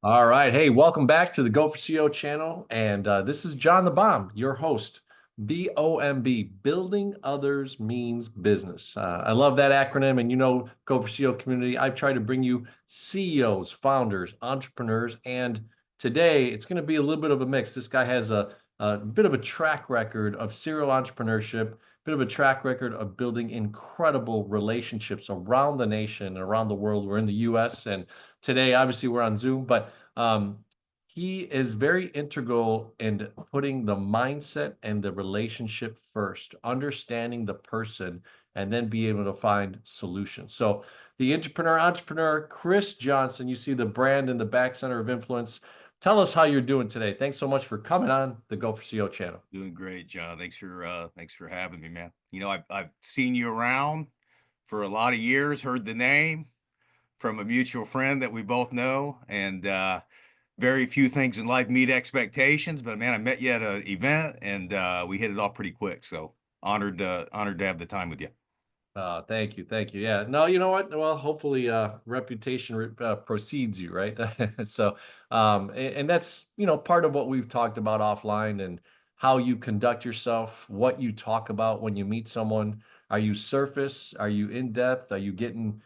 All right. Hey, welcome back to the Go for CO channel. And this is John the Bomb, your host. BOMB, Building Others Means Business. I love that acronym. And Go for CO community, I've tried to bring you CEOs, founders, entrepreneurs. And today it's going to be a little bit of a mix. This guy has a bit of a track record of serial entrepreneurship, bit of a track record of building incredible relationships around the nation and around the world. We're in the US, and today, obviously, we're on Zoom, but he is very integral in putting the mindset and the relationship first, understanding the person, and then be able to find solutions. So, the entrepreneur, Chris Johnson, you see the brand in the back center of influence. Tell us how you're doing today. Thanks so much for coming on the Go for CO channel. Doing great, John. Thanks for having me, man. I've seen you around for a lot of years, heard the name from a mutual friend that we both know, and very few things in life meet expectations. But man, I met you at an event, and we hit it off pretty quick. So honored to have the time with you. Thank you, thank you. Yeah, no, you know what? Well, hopefully, reputation precedes you, right? So, and that's part of what we've talked about offline and how you conduct yourself, what you talk about when you meet someone. Are you surface? Are you in depth? Are you getting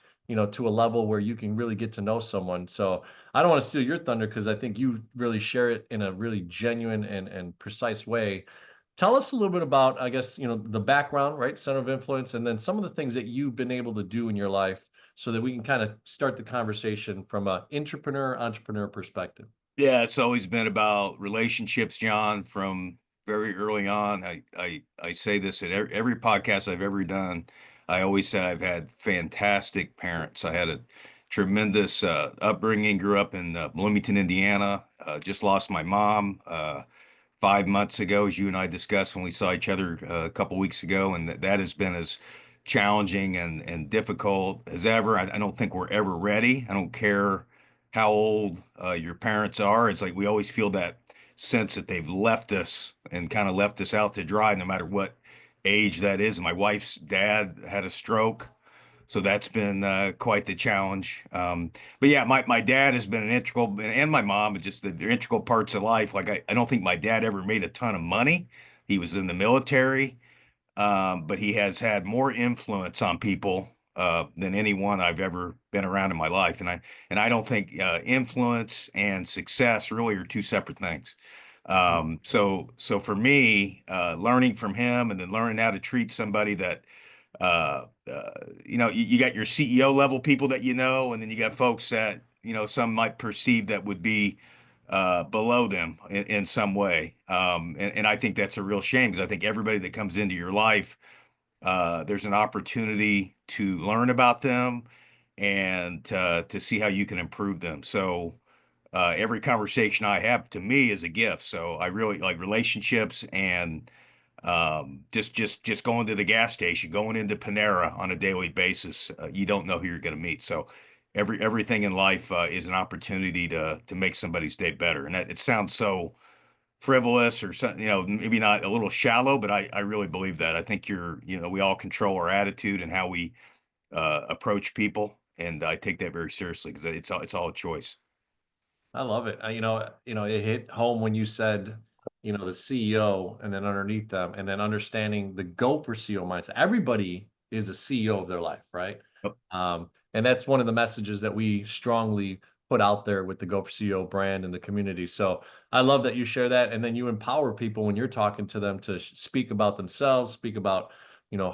to a level where you can really get to know someone? So, I don't want to steal your thunder because I think you really share it in a really genuine and precise way. Tell us a little bit about, I guess, the background, right? Center of influence, and then some of the things that you've been able to do in your life so that we can kind of start the conversation from a entrepreneur perspective. Yeah, it's always been about relationships, John, from very early on. I say this at every podcast I've ever done. I always say I've had fantastic parents. I had a tremendous upbringing, grew up in Bloomington, Indiana. Just lost my mom 5 months ago, as you and I discussed when we saw each other a couple weeks ago, and that has been as challenging and difficult as ever. I don't think we're ever ready. I don't care how old your parents are. It's like we always feel that sense that they've left us and kind of left us out to dry, no matter what age that is. My wife's dad had a stroke, so that's been quite the challenge. But yeah, my dad has been an integral, and my mom, just they're integral parts of life. Like I don't think my dad ever made a ton of money. He was in the military, but he has had more influence on people than anyone I've ever been around in my life. And I don't think influence and success really are two separate things. So for me, learning from him and then learning how to treat somebody that you got your CEO level people that and then you got folks that some might perceive that would be below them in some way. And I think that's a real shame because I think everybody that comes into your life, there's an opportunity to learn about them and to see how you can improve them. So every conversation I have to me is a gift. So I really like relationships and just going to the gas station, going into Panera on a daily basis. You don't know who you're going to meet. So everything in life is an opportunity to make somebody's day better. And it sounds so frivolous or something, maybe not a little shallow, but I really believe that. I think we all control our attitude and how we approach people, and I take that very seriously because it's all a choice. I love it. It hit home when you said, the CEO and then underneath them, and then understanding the go for CEO mindset. Everybody is a CEO of their life, right? Yep. And that's one of the messages that we strongly put out there with the Go for CEO brand and the community. So I love that you share that, and then you empower people when you're talking to them to speak about themselves, speak about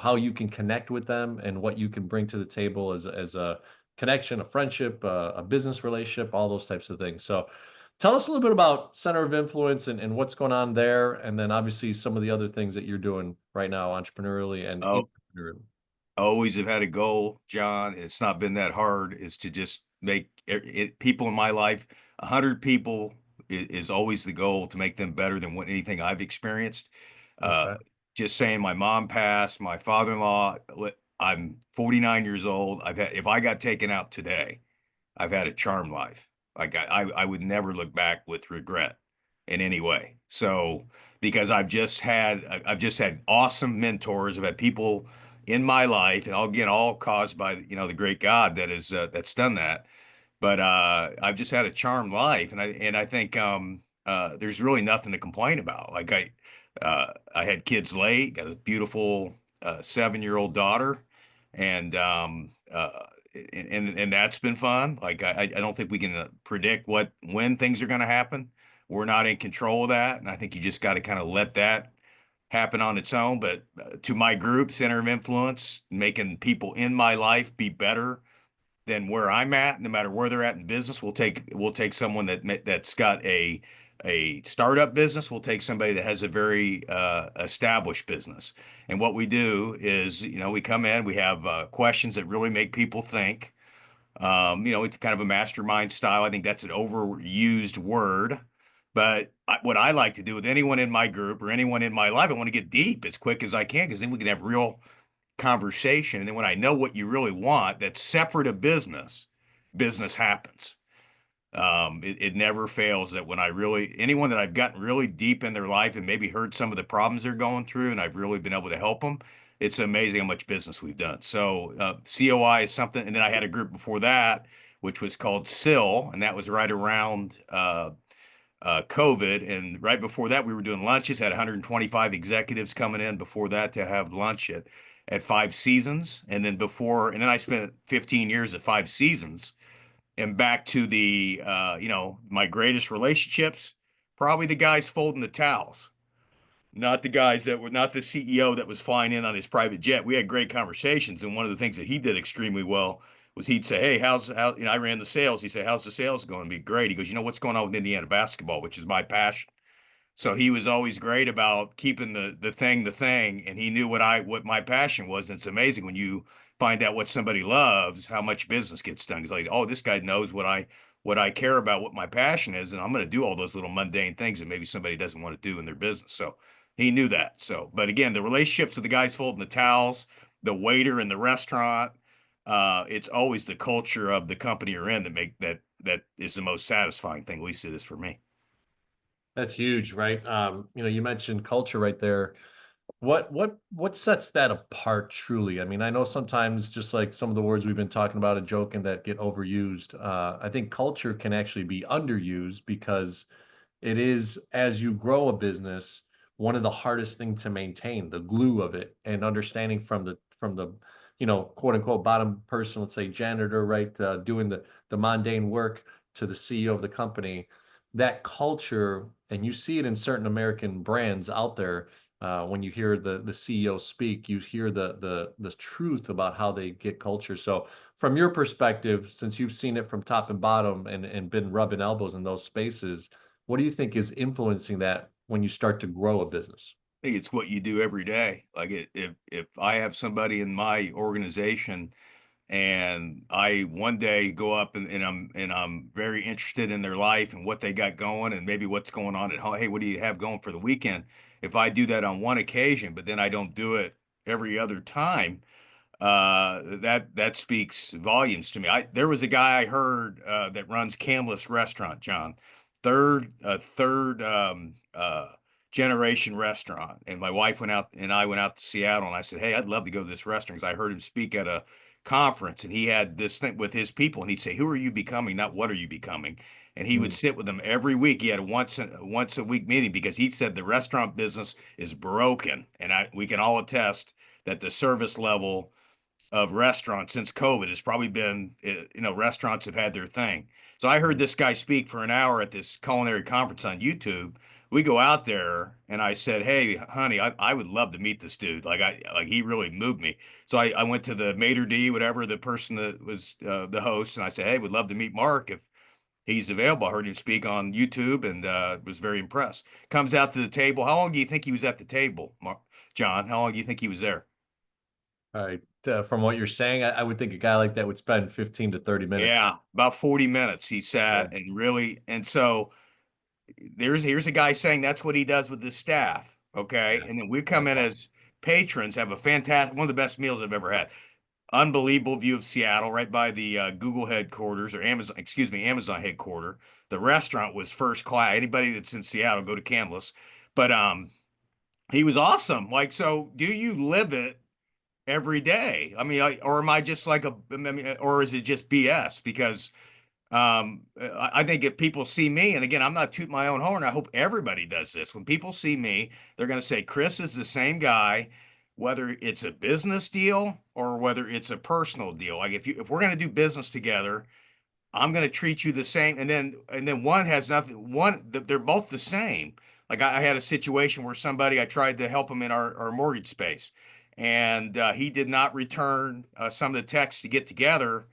how you can connect with them and what you can bring to the table as a connection, a friendship, a business relationship, all those types of things. So tell us a little bit about Center of Influence and what's going on there, and then obviously some of the other things that you're doing right now, entrepreneurially and Oh, intrapreneurially. always have had a goal, John. It's not been that hard. Is to just make people in my life, 100 people is always the goal to make them better than what anything I've experienced. Uh, Okay. just saying, my mom passed, my father-in-law. I'm 49 years old. If I got taken out today, I've had a charmed life. Like I would never look back with regret in any way. So because I've just had awesome mentors. I've had people in my life, and again, all caused by the great God that is that's done that. but I've just had a charmed life, and I think there's really nothing to complain about. Like I had kids late, got a beautiful 7-year-old daughter, and and that's been fun. Like I don't think we can predict when things are going to happen. We're not in control of that, and I think you just got to kind of let that happen on its own. But to my group, center of influence, making people in my life be better than where I'm at, no matter where they're at in business. We'll take someone that's got a startup business. We'll take somebody that has a very established business. And what we do is, we come in, we have questions that really make people think. It's kind of a mastermind style. I think that's an overused word. But what I like to do with anyone in my group or anyone in my life, I want to get deep as quick as I can, because then we can have real conversation. And then when I know what you really want, that's separate of business, business happens. It never fails that when anyone that I've gotten really deep in their life and maybe heard some of the problems they're going through, and I've really been able to help them, it's amazing how much business we've done. So COI is something. And then I had a group before that, which was called SIL, and that was right around COVID. And right before that, we were doing lunches, had 125 executives coming in before that to have lunch at Five Seasons. And then I spent 15 years at Five Seasons, and back to my greatest relationships, probably the guys folding the towels, not the guys that were not the CEO that was flying in on his private jet. We had great conversations. And one of the things that he did extremely well was he'd say, "Hey, I ran the sales." He'd say, "How's the sales going?" Be great. He goes, "What's going on with Indiana basketball, which is my passion." So he was always great about keeping the thing, and he knew what my passion was. And it's amazing when you find out what somebody loves, how much business gets done. He's like, "Oh, this guy knows what I care about, what my passion is, and I'm going to do all those little mundane things that maybe somebody doesn't want to do in their business." So he knew that. So, but again, the relationships with the guys folding the towels, the waiter in the restaurant, it's always the culture of the company you're in that is the most satisfying thing. At least it is for me. That's huge, right? You mentioned culture right there. What sets that apart truly? I mean, I know sometimes just like some of the words we've been talking about and joking that get overused. I think culture can actually be underused because it is, as you grow a business, one of the hardest thing to maintain, the glue of it, and understanding from the quote unquote bottom person, let's say janitor, right, doing the mundane work to the CEO of the company. That culture, and you see it in certain American brands out there. When you hear the CEO speak, you hear the truth about how they get culture. So, from your perspective, since you've seen it from top and bottom and been rubbing elbows in those spaces, what do you think is influencing that when you start to grow a business? I think it's what you do every day. Like if I have somebody in my organization and I one day go up and I'm very interested in their life and what they got going and maybe what's going on at home. Hey, what do you have going for the weekend? If I do that on one occasion, but then I don't do it every other time, that speaks volumes to me. There was a guy I heard that runs Camless Restaurant, John, third generation restaurant, and my wife went out and I went out to Seattle, and I said, "Hey, I'd love to go to this restaurant," because I heard him speak at a conference, and he had this thing with his people, and he'd say, "Who are you becoming? Not what are you becoming?" And he would Mm. sit with them every week. He had a once a week meeting because he said the restaurant business is broken, and we can all attest that the service level of restaurants since COVID has probably been, restaurants have had their thing. So I heard Mm. this guy speak for an hour at this culinary conference on YouTube. We go out there and I said, "Hey, honey, I would love to meet this dude. Like he really moved me." So I went to the maitre d, whatever, the person that was the host, and I said, "Hey, would love to meet Mark if he's available." I heard him speak on YouTube and was very impressed. Comes out to the table. How long do you think he was at the table, John? How long do you think he was there? All right. From what you're saying, I would think a guy like that would spend 15 to 30 minutes. Yeah, about 40 minutes he Yeah. sat and really, and so here's a guy saying that's what he does with his staff. Okay. Yeah. And then we come That's in awesome. as patrons, have a fantastic, one of the best meals I've ever had. Unbelievable view of Seattle, right by the Google headquarters or Amazon, excuse me, Amazon headquarters. The restaurant was first class. Anybody that's in Seattle, go to Camless. But he was awesome. Like, so do you live it every day? I mean, or am I just like or is it just BS? Because I think if people see me, and again, I'm not tooting my own horn, I hope everybody does this. When people see me, they're going to say, Chris is the same guy, whether it's a business deal or whether it's a personal deal. Like if we're going to do business together, I'm going to treat you the same. And then one has nothing, they're both the same. Like I had a situation where somebody, I tried to help him in our mortgage space, and he did not return some of the texts to get together,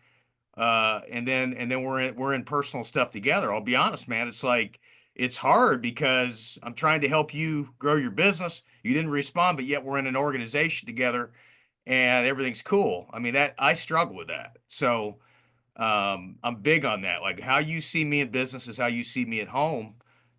and then we're in personal stuff together. I'll be honest, man. It's like it's hard because I'm trying to help you grow your business. You didn't respond, but yet we're in an organization together, and everything's cool. I mean, that I struggle with that. So I'm big on that. Like how you see me in business is how you see me at home.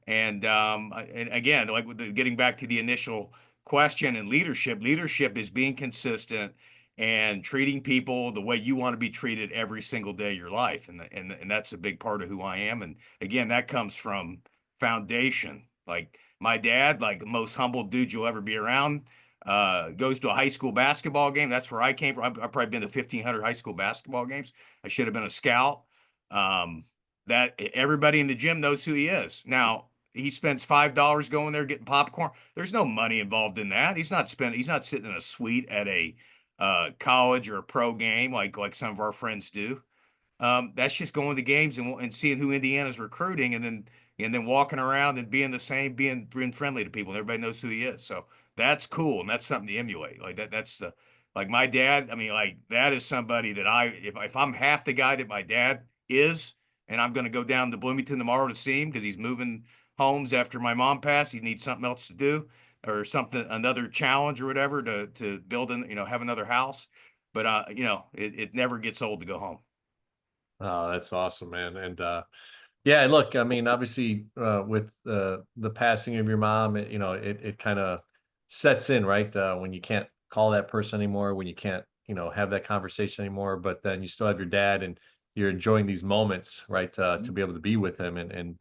And again, like getting back to the initial question and leadership is being consistent and treating people the way you want to be treated every single day of your life. And that's a big part of who I am. And again, that comes from foundation. Like my dad, like the most humble dude you'll ever be around, goes to a high school basketball game. That's where I came from. I've probably been to 1,500 high school basketball games. I should have been a scout. Um, that everybody in the gym knows who he is. Now he spends $5 going there getting popcorn. There's no money involved in that. He's not sitting in a suite at a college or a pro game like some of our friends do. That's just going to games and seeing who Indiana's recruiting, and then walking around and being the same, being friendly to people, and everybody knows who he is. So that's cool, and that's something to emulate. Like that, that's the like my dad. I mean, like that is somebody that if I'm half the guy that my dad is, and I'm going to go down to Bloomington tomorrow to see him because he's moving homes after my mom passed. He needs something else to do or something, another challenge or whatever to build and have another house. But it never gets old to go home. Oh, that's awesome, man. And yeah, look, I mean, obviously, with the passing of your mom, it kind of sets in, right? When you can't call that person anymore, when you can't, have that conversation anymore, but then you still have your dad, and you're enjoying these moments, right? To be able to be with him and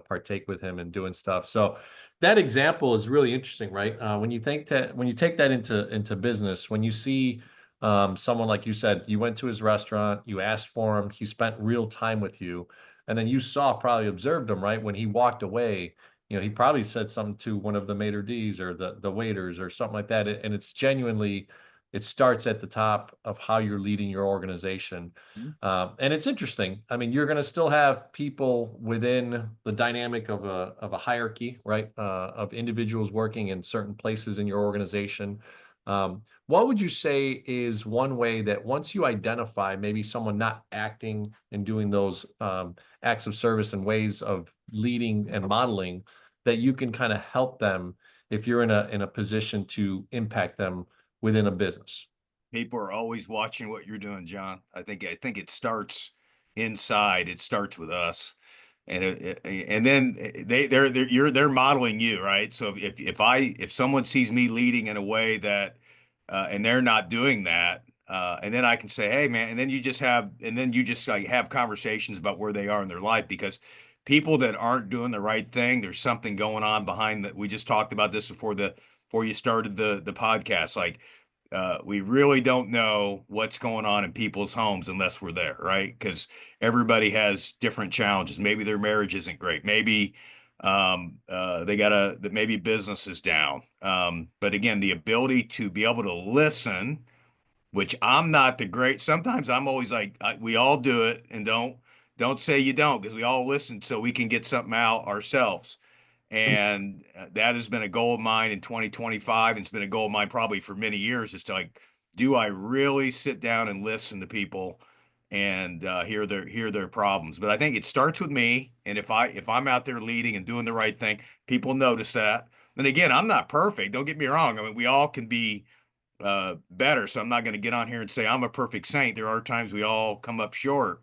partake with him and doing stuff. So that example is really interesting, right? When you take that into business, when you see someone like you said, you went to his restaurant, you asked for him, he spent real time with you, and then you saw, probably observed him, right? When he walked away, he probably said something to one of the maitre d's or the waiters or something like that. And it's genuinely, it starts at the top of how you're leading your organization. And it's interesting. I mean, you're going to still have people within the dynamic of a hierarchy, right? Of individuals working in certain places in your organization. What would you say is one way that once you identify maybe someone not acting and doing those acts of service and ways of leading and modeling, that you can kind of help them if you're in a position to impact them within a business? People are always watching what you're doing, John. I think it starts inside. It starts with us, and then they're modeling you, right? So if someone sees me leading in a way that, and they're not doing that, and then I can say, hey, man, and then you just like have conversations about where they are in their life because people that aren't doing the right thing, there's something going on behind that. We just talked about this before you started the podcast, like we really don't know what's going on in people's homes unless we're there, right? Because everybody has different challenges. Maybe their marriage isn't great. Maybe maybe business is down. But again, the ability to be able to listen, which I'm not the great. Sometimes I'm always like, we all do it, and don't say you don't because we all listen so we can get something out ourselves. And that has been a goal of mine in 2025. And it's been a goal of mine probably for many years is to like, do I really sit down and listen to people and hear their problems? But I think it starts with me. And if I'm out there leading and doing the right thing, people notice that. And again, I'm not perfect. Don't get me wrong. I mean, we all can be better. So I'm not going to get on here and say I'm a perfect saint. There are times we all come up short.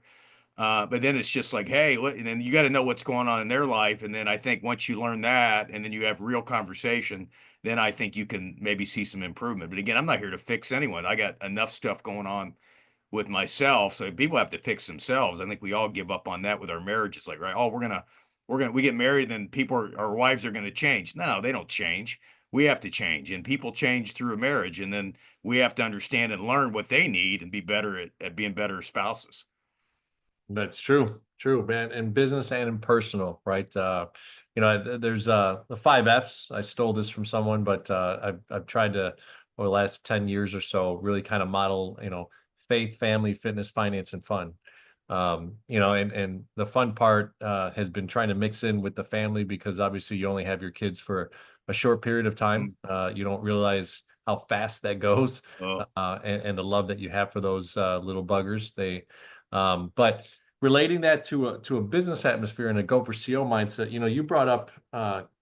But then it's just like, hey, and then you got to know what's going on in their life. And then I think once you learn that and then you have real conversation, then I think you can maybe see some improvement. But again, I'm not here to fix anyone. I got enough stuff going on with myself. So people have to fix themselves. I think we all give up on that with our marriages. Like, right, oh, we get married, then our wives are gonna change. No, they don't change. We have to change, and people change through a marriage, and then we have to understand and learn what they need and be better at being better spouses. That's true. True, man, in business and in personal, right? There's the 5 Fs. I stole this from someone, but I've tried to over the last 10 years or so really kind of model, faith, family, fitness, finance, and fun. And the fun part has been trying to mix in with the family because obviously you only have your kids for a short period of time. Mm. You don't realize how fast that goes, Oh, and the love that you have for those little buggers. But relating that to a business atmosphere and a Gopher CO mindset, you brought up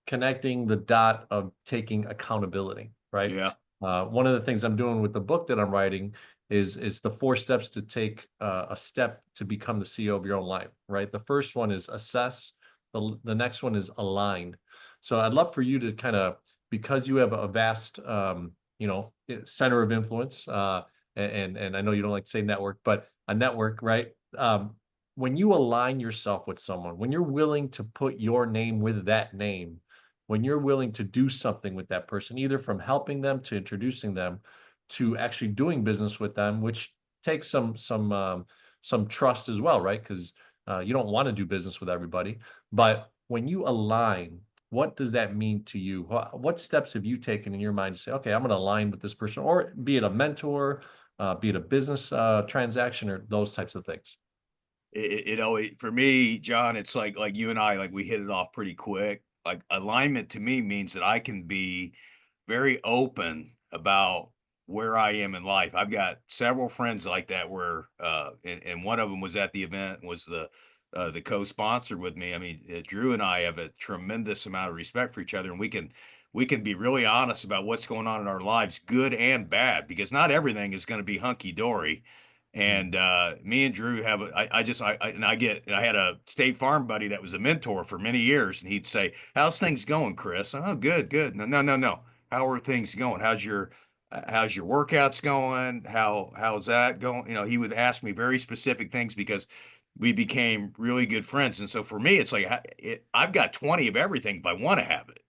connecting the dot of taking accountability, right? yeah. One of the things I'm doing with the book that I'm writing is the 4 steps to take a step to become the CEO of your own life, right? The first one is assess. The next one is align. So I'd love for you to kind of, because you have a vast, center of influence, and I know you don't like to say network, but a network, right? When you align yourself with someone, when you're willing to put your name with that name, when you're willing to do something with that person, either from helping them to introducing them to actually doing business with them, which takes some trust as well, right? Because you don't want to do business with everybody. But when you align, what does that mean to you? What steps have you taken in your mind to say, okay, I'm going to align with this person, or be it a mentor, be it a business transaction, or those types of things? It always, for me, John, it's like you and I, like we hit it off pretty quick. Like alignment to me means that I can be very open about where I am in life. I've got several friends like that where and one of them was at the event, was the co-sponsor with me. I mean, Drew and I have a tremendous amount of respect for each other, and we can be really honest about what's going on in our lives, good and bad, because not everything is going to be hunky dory. Mm. And me and Drew have I had a State Farm buddy that was a mentor for many years, and he'd say, "How's things going, Chris?" Oh, good, good. No, no, no, no. How are things going? How's your workouts going? How's that going? He would ask me very specific things because we became really good friends. And so for me, it's like I've got 20 of everything if I want to have it.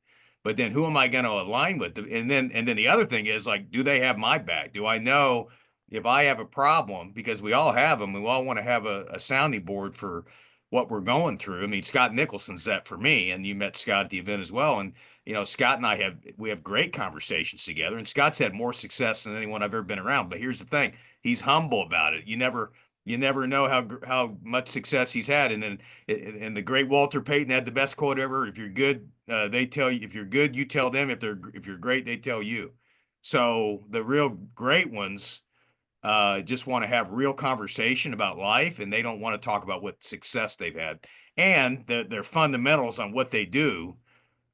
But then who am I going to align with? And then the other thing is, like, do they have my back? Do I know if I have a problem? Because we all have them. We all want to have a sounding board for what we're going through. I mean, Scott Nicholson's that for me, and you met Scott at the event as well. And Scott and I have great conversations together, and Scott's had more success than anyone I've ever been around. But here's the thing: he's humble about it. You never know how much success he's had. And then and the great Walter Payton had the best quote ever: "If you're good, they tell you. If you're good, you tell them. If you're great, they tell you." So the real great ones just want to have real conversation about life, and they don't want to talk about what success they've had and their fundamentals on what they do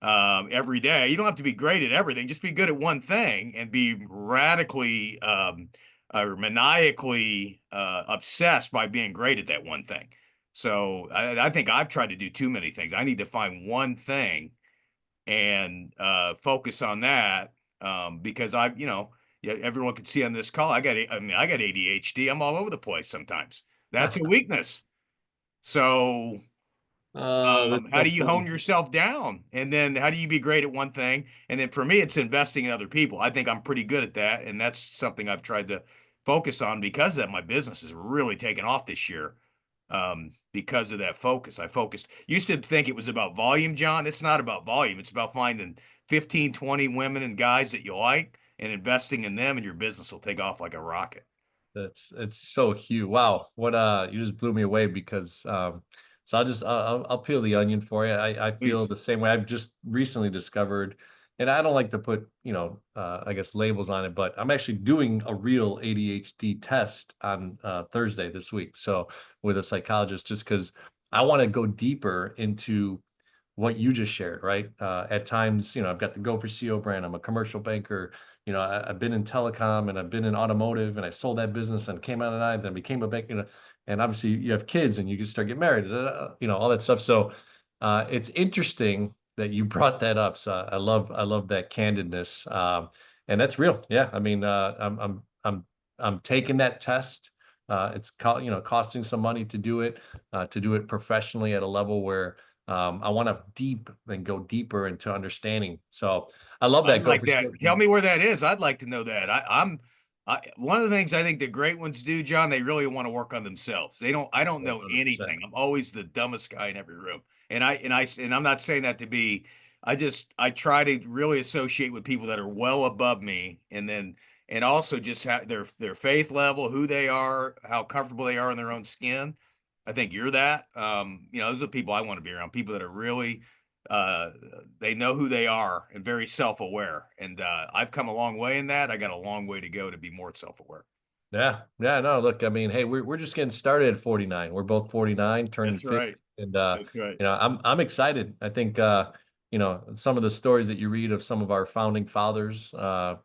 every day. You don't have to be great at everything. Just be good at one thing and be radically or maniacally obsessed by being great at that one thing. So I think I've tried to do too many things. I need to find one thing and focus on that because yeah, everyone can see on this call. I got ADHD. I'm all over the place sometimes. That's a weakness. So That's how so do you hone funny. yourself down? And then how do you be great at one thing? And then for me, it's investing in other people. I think I'm pretty good at that. And that's something I've tried to focus on because of that. My business has really taken off this year because of that focus. Used to think it was about volume, John. It's not about volume. It's about finding 15, 20 women and guys that you like and investing in them, and your business will take off like a rocket. It's so cute. Wow. You just blew me away because so I'll peel the onion for you. I feel Please. the same way. I've just recently discovered, and I don't like to put, I guess labels on it, but I'm actually doing a real ADHD test on Thursday this week. So with a psychologist, just because I want to go deeper into what you just shared, right? At times, I've got the Go for CO brand. I'm a commercial banker. I've been in telecom and I've been in automotive, and I sold that business and came out of that, then became a bank, and obviously you have kids and you can start getting married, all that stuff. So it's interesting that you brought that up. So I love that candidness. And that's real. Yeah. I mean, I'm taking that test. Costing some money to do it professionally at a level where I want to go deeper into understanding. So I love I'd that. Go like for that. sure. Tell me where that is. I'd like to know that. I'm One of the things I think the great ones do, John, they really want to work on themselves. I don't know 100%. anything. I'm always the dumbest guy in every room. And I'm not saying that to be, I try to really associate with people that are well above me, and also just their faith level, who they are, how comfortable they are in their own skin. I think you're that. Those are the people I want to be around, people that are really, uh they know who they are and very self-aware, and I've come a long way in that. I got a long way to go to be more self-aware. Yeah. Yeah. No, look, I mean, hey, we're just getting started at 49. We're both 49, turning That's 50. right. And That's right. I'm excited. I think some of the stories that you read of some of our founding fathers,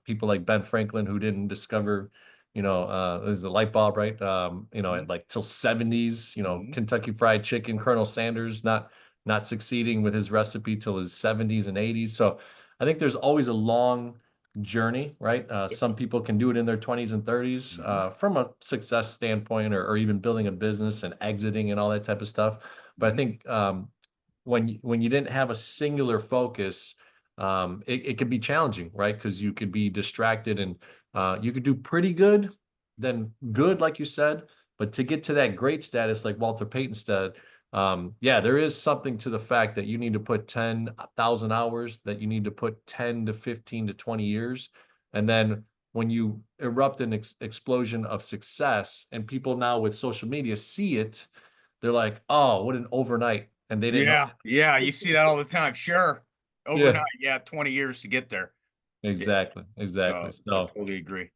people like Ben Franklin who didn't discover, there's a light bulb, right? Mhm. At like till 70s, Mhm. Kentucky Fried Chicken, Colonel Sanders not succeeding with his recipe till his 70s and 80s. So I think there's always a long journey, right? Yep. Some people can do it in their 20s and 30s Mhm. from a success standpoint, or even building a business and exiting and all that type of stuff. But I Mhm. think when you didn't have a singular focus, it could be challenging, right? Because you could be distracted and you could do pretty good, then good, like you said. But to get to that great status, like Walter Payton said, yeah, there is something to the fact that you need to put 10,000 hours, that you need to put 10 to 15 to 20 years. And then when you erupt an explosion of success and people now with social media see it, they're like, oh, what an overnight. And they didn't know. Yeah, yeah, you see that all the time. Sure. Yeah, Overnight, yeah, 20 years to get there. Yeah, exactly. Exactly. I So totally agree.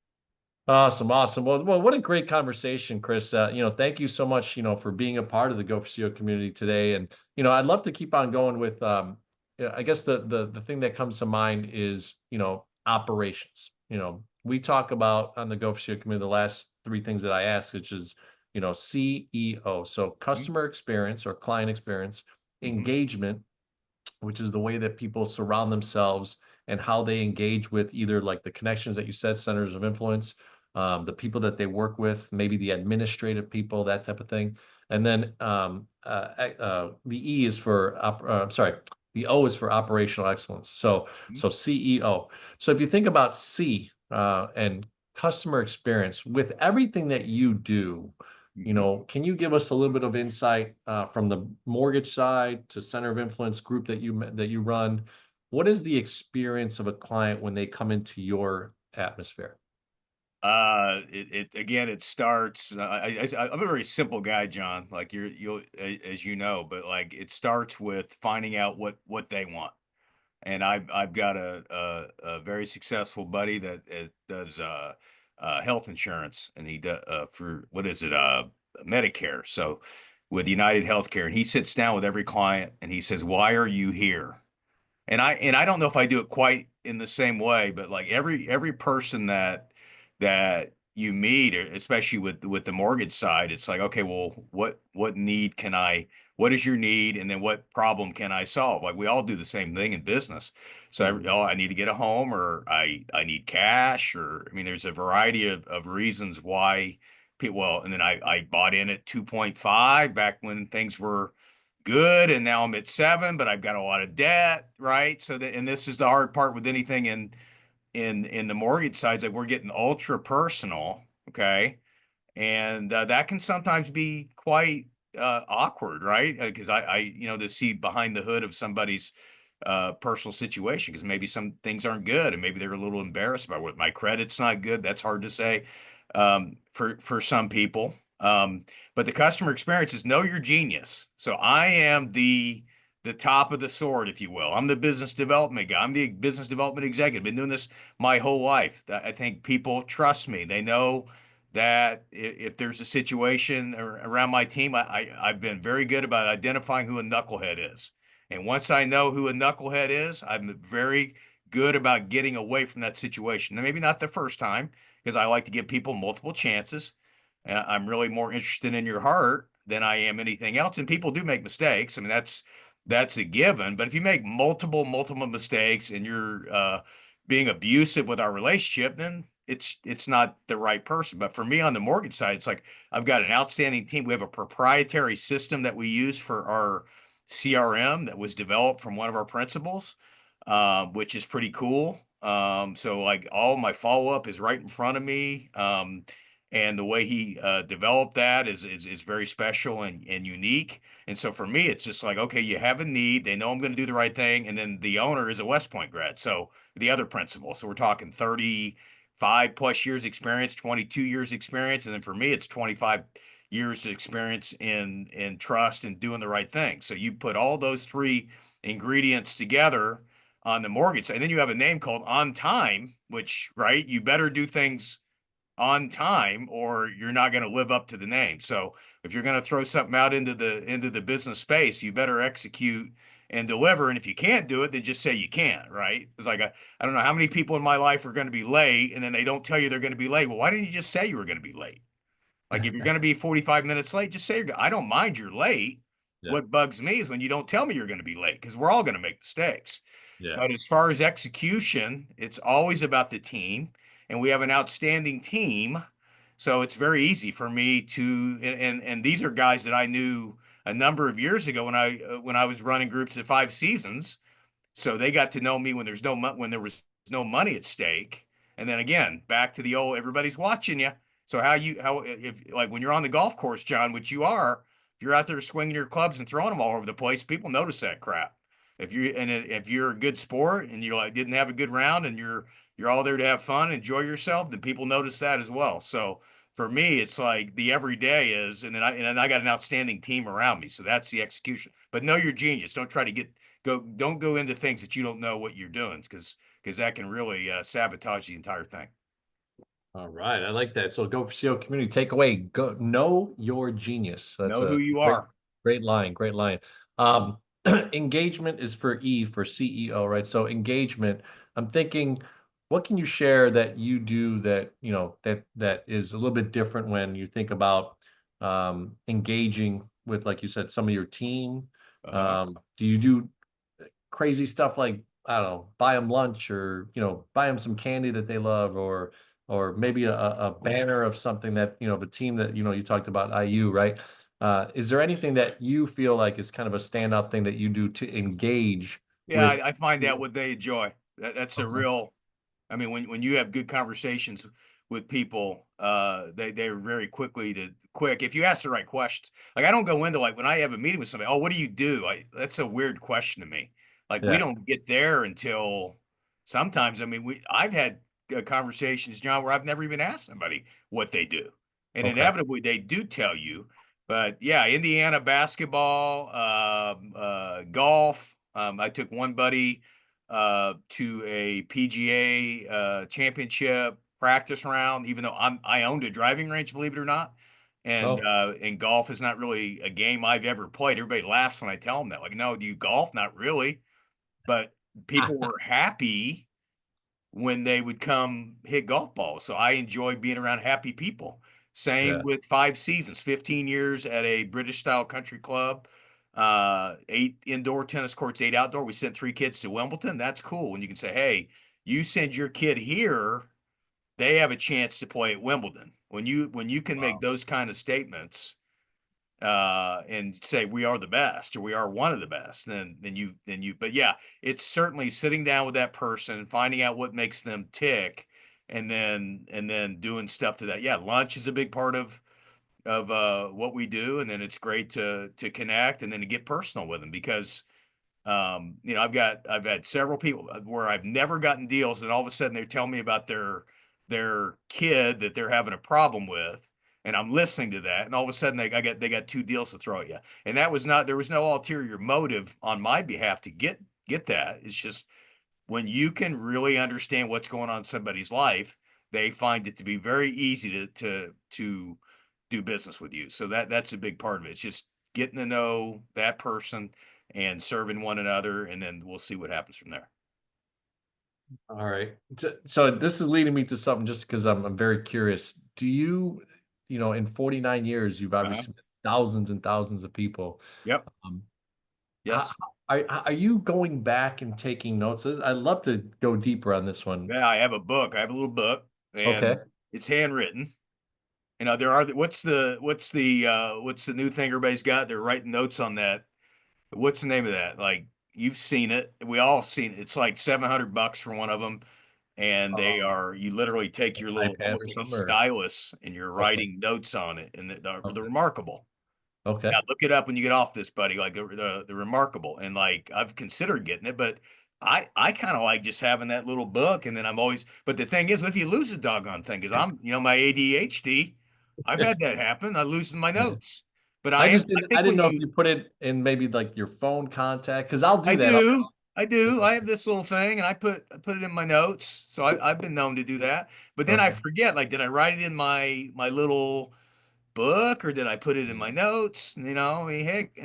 awesome. Awesome. Well, what a great conversation, Chris. Thank you so much, for being a part of the Go for CEO community today. And, I'd love to keep on going with, yeah, I guess the thing that comes to mind is, operations. We talk about on the Go for CEO community, the last three things that I ask, which is, CEO. So Mhm. customer experience or client experience, Mhm. engagement, which is the way that people surround themselves and how they engage with either like the connections that you said, centers of influence, the people that they work with, maybe the administrative people, that type of thing. And then the E is for, I'm sorry, the O is for operational excellence. So CEO. So if you think about C and customer experience with everything that you do, Mhm. can you give us a little bit of insight from the mortgage side to center of influence group that you run? What is the experience of a client when they come into your atmosphere? It again, it starts. I'm a very simple guy, John. Like as you know, but like it starts with finding out what they want. And I've got a very successful buddy that does health insurance, and he does for what is it Medicare. So with United Healthcare, and he sits down with every client and he says, "Why are you here?" And I don't know if I do it quite in the same way, but like every person that you meet, especially with the mortgage side, it's like, okay, well, what need can I, what is your need, and then what problem can I solve? Like we all do the same thing in business. So Mhm. I need to get a home, or I need cash, or I mean, there's a variety of reasons why people. Well, and then I bought in at 2.5 back when things were good, and now I'm at 7, but I've got a lot of debt, right? And this is the hard part with anything in the mortgage side, is like we're getting ultra personal, okay? And that can sometimes be quite awkward, right? Because to see behind the hood of somebody's personal situation, because maybe some things aren't good, and maybe they're a little embarrassed about what my credit's not good. That's hard to say for some people. But the customer experience is know your genius. So I am the top of the sword, if you will. I'm the business development guy. I'm the business development executive. Been doing this my whole life. I think people trust me. They know that if there's a situation around my team, I've been very good about identifying who a knucklehead is. And once I know who a knucklehead is, I'm very good about getting away from that situation. Now, maybe not the first time, because I like to give people multiple chances. And I'm really more interested in your heart than I am anything else. And people do make mistakes. I mean, that's a given. But if you make multiple mistakes and you're being abusive with our relationship, then it's not the right person. But for me on the mortgage side, it's like I've got an outstanding team. We have a proprietary system that we use for our CRM that was developed from one of our principals, which is pretty cool. So like all my follow-up is right in front of me. And the way he developed that is very special and unique. And so for me, it's just like, okay, you have a need. They know I'm going to do the right thing. And then the owner is a West Point grad. So the other principal. So we're talking 35 plus years experience, 22 years experience. And then for me, it's 25 years experience in trust and doing the right thing. So you put all those three ingredients together on the mortgage. And then you have a name called On Time, which, right, you better do things on time or you're not going to live up to the name. So if you're going to throw something out into the business space, you better execute and deliver. And if you can't do it, then just say you can't, right? It's like I don't know how many people in my life are going to be late and then they don't tell you they're going to be late. Well, why didn't you just say you were going to be late? Like if you're going to be 45 minutes late, just say I don't mind you're late. Yeah. What bugs me is when you don't tell me you're going to be late because we're all going to make mistakes. Yeah. But as far as execution, it's always about the team, and we have an outstanding team. So it's very easy for me to and these are guys that I knew a number of years ago when I was running groups at 5 seasons. So they got to know me when when there was no money at stake. And then again, back to the old everybody's watching you. So how if like when you're on the golf course, John, which you are, if you're out there swinging your clubs and throwing them all over the place, people notice that crap. If you're a good sport and you like didn't have a good round and you're all there to have fun, enjoy yourself, then people notice that as well. So for me, it's like the everyday is, and I got an outstanding team around me. So that's the execution. But know your genius. Don't try to don't go into things that you don't know what you're doing because that can really sabotage the entire thing. All right. I like that. So go for CEO community takeaway. Go know your genius. That's Know who a you great, are. great line. Great line. Um, engagement is for E for CEO, right? So engagement, I'm thinking, what can you share that you do that, that is a little bit different when you think about engaging with, like you said, some of your team? Uh-huh. Do you do crazy stuff like, I don't know, buy them lunch or, buy them some candy that they love or maybe a banner of something that, of a team that, you talked about IU, right? Is there anything that you feel like is kind of a standout thing that you do to engage Yeah, with? I find that what they enjoy. That's a Okay. real. I mean, when you have good conversations with people, they're very quick. If you ask the right questions, like I don't go into like when I have a meeting with somebody. Oh, what do you do? That's a weird question to me. Like we Yeah. don't get there until sometimes. I mean, I've had conversations, John, where I've never even asked somebody what they do, and Okay. inevitably they do tell you. But yeah, Indiana basketball, golf. I took one buddy to a PGA championship practice round, even though I owned a driving range, believe it or not. Oh. And golf is not really a game I've ever played. Everybody laughs when I tell them that. Like, no, do you golf? Not really. But people were happy when they would come hit golf balls. So I enjoy being around happy people. Same Yeah. with 5 seasons, 15 years at a British style country club, 8 indoor tennis courts, 8 outdoor. We sent 3 kids to Wimbledon. That's cool. And you can say, hey, you send your kid here, they have a chance to play at Wimbledon. When you can make Wow. those kind of statements, and say we are the best or we are one of the best, but yeah, it's certainly sitting down with that person, finding out what makes them tick, and then doing stuff to that. Yeah, lunch is a big part of what we do, and then it's great to connect and then to get personal with them because I've had several people where I've never gotten deals, and all of a sudden they tell me about their kid that they're having a problem with, and I'm listening to that, and all of a sudden they got 2 deals to throw at you, and that was not there was no ulterior motive on my behalf to get that. It's just when you can really understand what's going on in somebody's life, they find it to be very easy to do business with you. So that's a big part of it. It's just getting to know that person and serving one another, and then we'll see what happens from there. All right. So this is leading me to something just because I'm very curious. Do you, in 49 years, you've Uh-huh. obviously met thousands and thousands of people. Yep. Um, how, Yes. are you going back and taking notes? I'd love to go deeper on this one. Yeah, I have a book. I have a little book, and Okay. it's handwritten. There are what's the new thing everybody's got? They're writing notes on that. What's the name of that? Like you've seen it. We all seen it. It's like $700 for one of them. and they Oh, are, you literally take your little, iPad almost or like a something, or stylus, and you're okay, writing notes on it, and the okay, remarkable. okay. Yeah, look it up when you get off this, buddy. Like the remarkable, and like I've considered getting it, but I kind of like just having that little book, and then I'm always. But the thing is, what if you lose the doggone thing? Because I'm, my ADHD, I've had that happen. I lose my Yeah. notes, but I just I didn't. I think didn't when know if you, you put it in maybe like your phone contact, because I'll do I that. do, I You do, know, I have this little thing, and I put it in my notes. So I've been known to do that, but then I okay. forget. Like, did I write it in my little book, or did I put it in my Mm. notes? I mean, heck,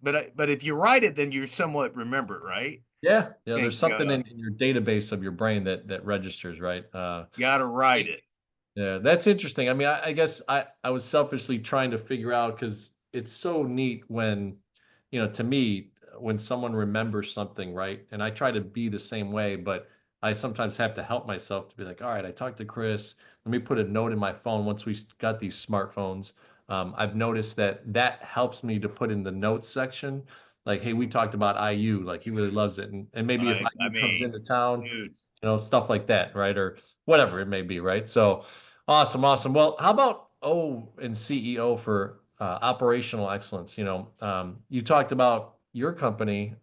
but if you write it, then you somewhat remember it, right? Yeah, yeah. I There's think something in your database of your brain that registers, right? you got to write it. Yeah, that's interesting. I mean, I guess I was selfishly trying to figure out because it's so neat when, to me, when someone remembers something, right? And I try to be the same way, but I sometimes have to help myself to be like, all right, I talked to Chris. Let me put a note in my phone once got these smartphones. I've noticed that helps me to put in the notes section, like, hey, we talked about IU, like he really loves it, and maybe if I IU comes mean, into town, dude, stuff like that, right? Or whatever it may be, right? So awesome, awesome. Well, how about O and CEO for operational excellence? You talked about your company,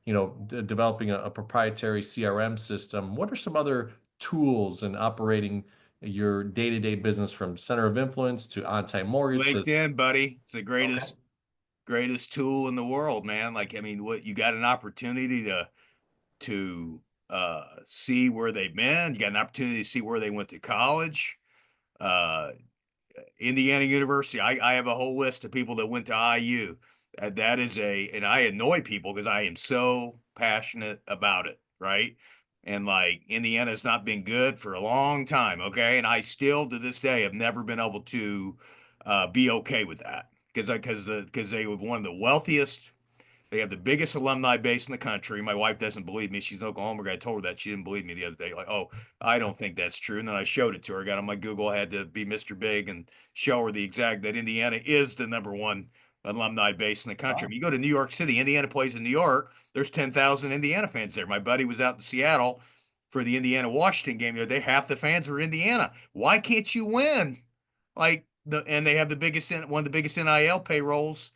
developing a proprietary CRM system. What are some other tools in operating your day-to-day business from center of influence to on-time mortgage to LinkedIn, buddy, it's the okay. greatest tool in the world, man. Like, I mean, what, you got an opportunity to see where they've been. You got an opportunity to see where they went to college. Uh, Indiana University. I have a whole list of people that went to IU. That is and I annoy people because I am so passionate about it, right? And like, Indiana's not been good for a long time, okay? And I still to this day have never been able to be okay with that because they were one of the wealthiest, they have the biggest alumni base in the country. My wife doesn't believe me. She's an Oklahoma guy. I told her that. She didn't believe me the other day. Like, oh, I don't think that's true. And then I showed it to her. I got on my Google. I had to be Mr. Big and show her the exact that Indiana is the number one alumni base in the country. I Wow. mean, you go to New York City, Indiana plays in New York. There's 10,000 Indiana fans there. My buddy was out in Seattle for the Indiana Washington game the other day. Half the fans were Indiana. Why can't you win? And they have one of the biggest NIL payrolls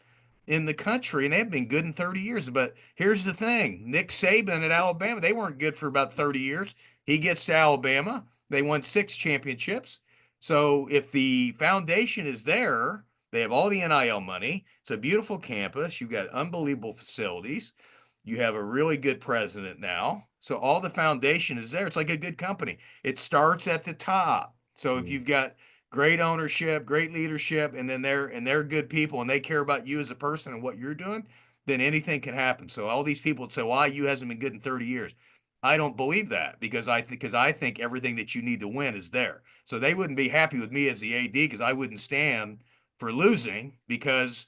in the country, and they've been good in 30 years. But here's the thing: Nick Saban at Alabama, they weren't good for about 30 years. He gets to Alabama, they won 6 championships. So if the foundation is there, they have all the NIL money. It's a beautiful campus. You've got unbelievable facilities. You have a really good president now. So all the foundation is there. It's like a good company. It starts at the top. So if Mm. you've got great ownership, great leadership, and then they're good people and they care about you as a person and what you're doing, then anything can happen. So all these people would say, "Why you hasn't been good in 30 years?" I don't believe that because I think everything that you need to win is there. So they wouldn't be happy with me as the AD because I wouldn't stand for losing because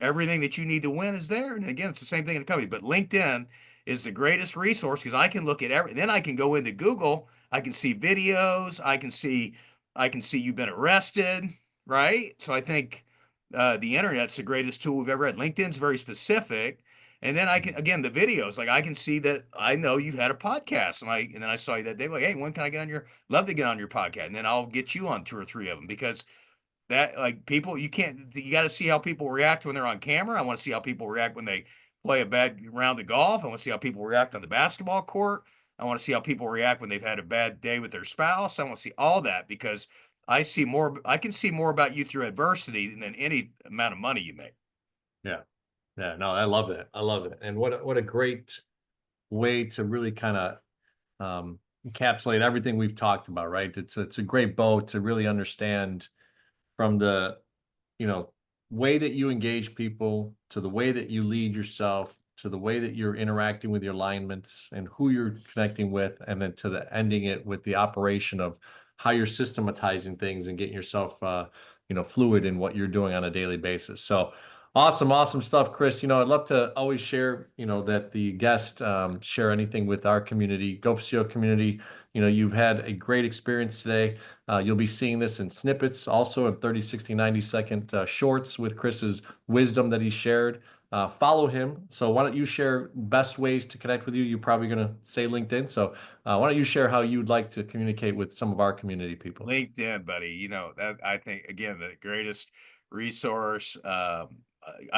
everything that you need to win is there. And again, it's the same thing in the company. But LinkedIn is the greatest resource because I can look at then I can go into Google, I can see videos, I can see you've been arrested, right? So I think the internet's the greatest tool we've ever had. LinkedIn's very specific. And then I can, again, the videos, like I can see that I know you've had a podcast, and then I saw you that day, like, hey, when can I get on love to get on your podcast, and then I'll get you on 2 or 3 of them because that, like, people, you got to see how people react when they're on camera. I want to see how people react when they play a bad round of golf. I want to see how people react on the basketball court. I want to see how people react when they've had a bad day with their spouse. I want to see all that because I can see more about you through adversity than any amount of money you make. Yeah, yeah. No, I love that. I love it. And what a great way to really kind of encapsulate everything we've talked about, right? It's a great bow to really understand from the you know way that you engage people to the way that you lead yourself to the way that you're interacting with your alignments and who you're connecting with, and then to the ending it with the operation of how you're systematizing things and getting yourself fluid in what you're doing on a daily basis. So awesome, awesome stuff, Chris. I'd love to always share, that the guest share anything with our community, Go for CO community. You've had a great experience today. You'll be seeing this in snippets, also in 30, 60, 90-second shorts with Chris's wisdom that he shared. follow him. So why don't you share best ways to connect with you? You're probably going to say LinkedIn. So why don't you share how you'd like to communicate with some of our community people? LinkedIn, buddy. You know, that I think again the greatest resource. I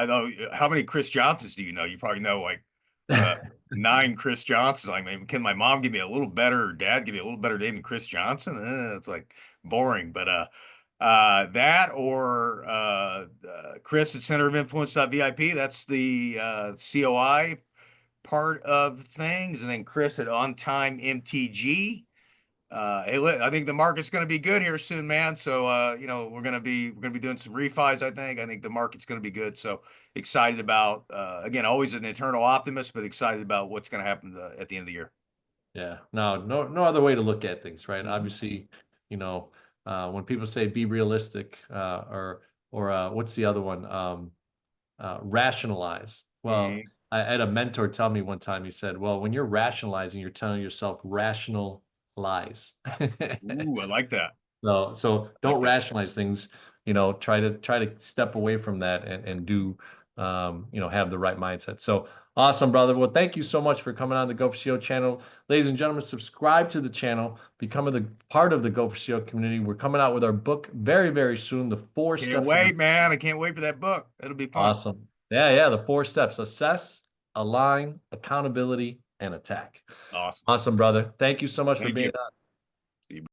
know how many Chris Johnsons do you know? You probably know like uh 9 Chris Johnsons. I mean, can my mom give me a little better, or dad give me a little better name than Chris Johnson? It's like boring, but that or Chris at Center of Influence.vip. That's the COI part of things, and then Chris at On Time MTG. Hey, I think the market's going to be good here soon, man. So, you know, we're gonna be doing some refis. I think the market's going to be good. So excited about, again, always an eternal optimist, but excited about what's going to happen at the end of the year. Yeah, no other way to look at things, right? Mhm. Obviously, you know, when people say be realistic, or what's the other one? Rationalize. Well, Mhm. I had a mentor tell me one time. He said, "Well, when you're rationalizing, you're telling yourself rational lies." Ooh, I like that. So I like don't that. rationalize things. Try to step away from that and do have the right mindset. So awesome, brother. Well, thank you so much for coming on the Go for CO channel, ladies and gentlemen. Subscribe to the channel, become the part of the Go for CO community. We're coming out with our book very very soon. The four Can't steps of wait, man. I can't wait for that book. It'll be fun. Awesome. Yeah, the four steps: assess, align, accountability, and attack. Awesome. Awesome, brother. Thank you so much for Thank being you. on.